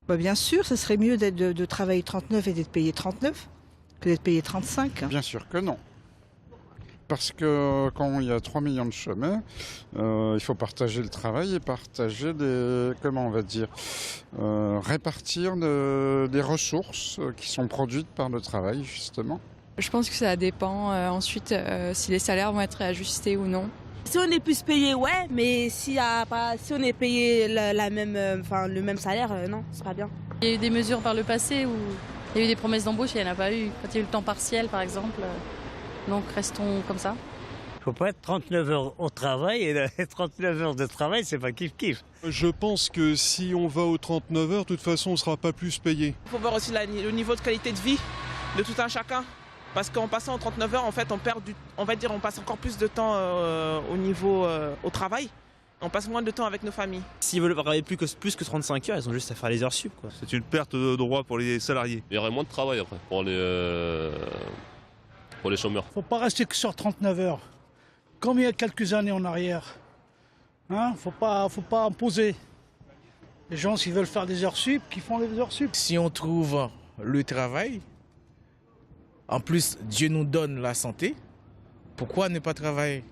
Bah, bien sûr, ce serait mieux de travailler 39 et d'être payé 39 que d'être payé 35. Bien sûr que non. Parce que quand il y a 3 millions de chômeurs, il faut partager le travail et partager comment on va dire, répartir des ressources qui sont produites par le travail, justement. Je pense que ça dépend ensuite si les salaires vont être réajustés ou non. Si on est plus payé, ouais, mais si on est payé le même salaire, non, c'est pas bien. Il y a eu des mesures par le passé où il y a eu des promesses d'embauche et il n'y en a pas eu. Quand il y a eu le temps partiel, par exemple. Donc restons comme ça. Il ne faut pas être 39 heures au travail et 39 heures de travail, c'est pas kiff-kiff. Je pense que si on va aux 39 heures, de toute façon, on ne sera pas plus payé. Il faut voir aussi le niveau de qualité de vie de tout un chacun. Parce qu'en passant aux 39 heures, en fait, on passe encore plus de temps au travail. On passe moins de temps avec nos familles. S'ils veulent travailler plus que 35 heures, ils ont juste à faire les heures sup, quoi. C'est une perte de droits pour les salariés. Il y aurait moins de travail après pour les chômeurs. Faut pas rester que sur 39 heures. Comme il y a quelques années en arrière. Faut pas imposer. Les gens, s'ils veulent faire des heures sup, qu'ils font les heures sup. Si on trouve le travail, en plus Dieu nous donne la santé, pourquoi ne pas travailler ?